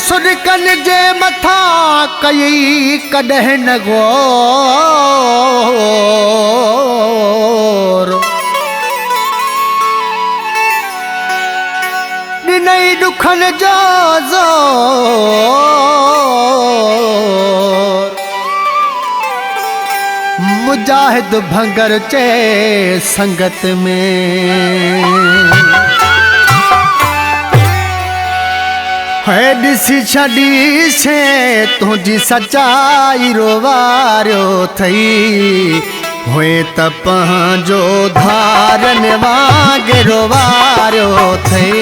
सुॾकन जे मथां कई कॾहिं न गौर ॾिनई ॾुखन जो ज़ोर मुजाहिद भंगर चे संगत में है ॾिसी छॾी से तुंहिंजी सचाई रोवारियो थई हुए त पंहिंजो धारन वांगे रोवारियो थई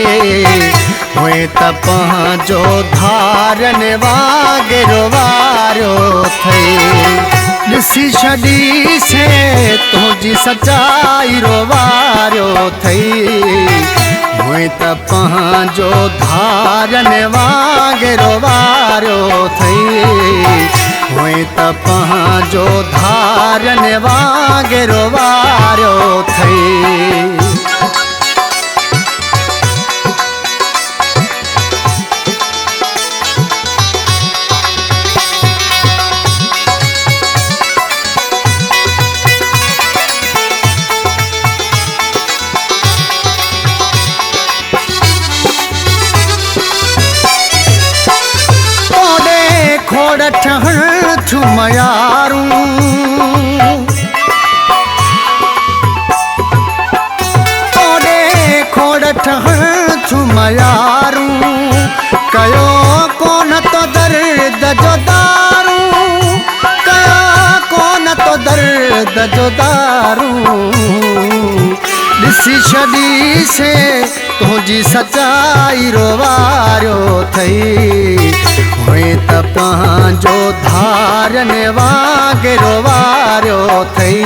हुए त पंहिंजो धारन वांगे रोवारियो थई ॾिसी छॾी से तुंहिंजी सचाई रोवारियो थई हुए त पंहिंजो धारन वांगे रोवारियो थई हुए त पंहिंजो धारन वांगे रोवारियो थई खोड़ ठहण थू मयारूं तोड़े खोड़ ठहण थू मयारूं कयो कोन तो दर्द जो दारू कयो कोन तो दर्द जो दारू ॾिसी छॾी से तुंहिंजी सचाई रोवारियो थई हुए त पंहिंजो धारन वांगे रोवारियो थई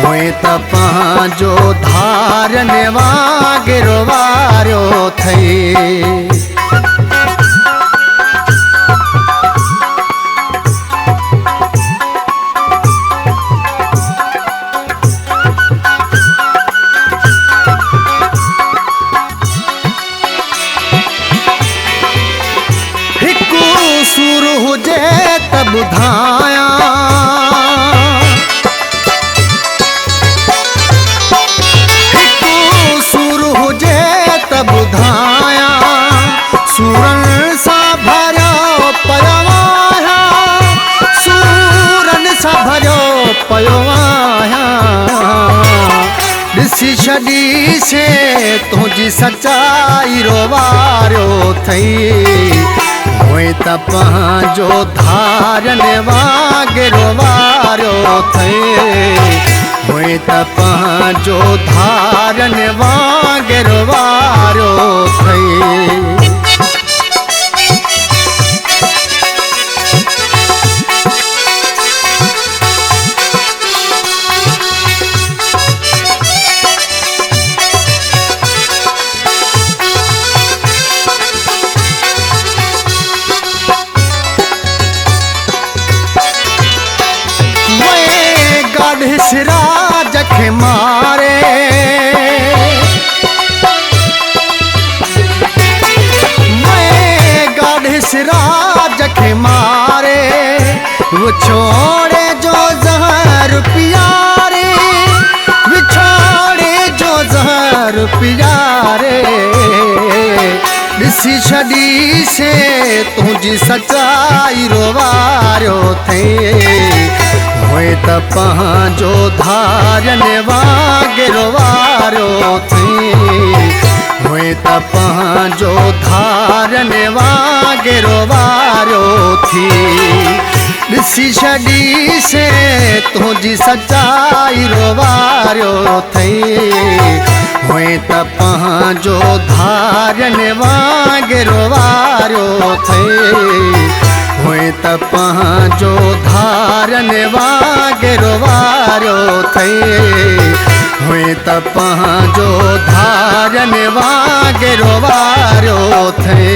हुए त पंहिंजो धारन वांगे रोवारियो थई सूर हुजे त ॿुधायां हिकु सूर हुजे त ॿुधायां सूरन सां भरियो पियो आहियां सूरन सां भरियो पियो आहियां ॾिसी छॾी से तुंहिंजी सचाई रोवारियो थई हुए त पंहिंजो धारन वांगे रोवारियो थई हुए त पंहिंजो धारन वांगे रोवारियो थई सिराज खे मारे मैं गाढ़े सिराज खे मारे विछोड़े जो ज़हर पियारे विछोड़े जो ज़हर पियारे ॾिसी छॾी से तुंहिंजी सचाई रोवारियो थई हुए त पंहिंजो धारन वांगे रोवारियो थई हुए त पंहिंजो धारन वांगे रोवारियो थी ॾिसी छॾी से तुंहिंजी सचाई रोवारियो थई हुए त पंहिंजो धारन वांगे रोवारियो थई हुए त पंहिंजो धारन वांगे रोवारियो थई हुए त पंहिंजो धारन वांगे रोवारियो थई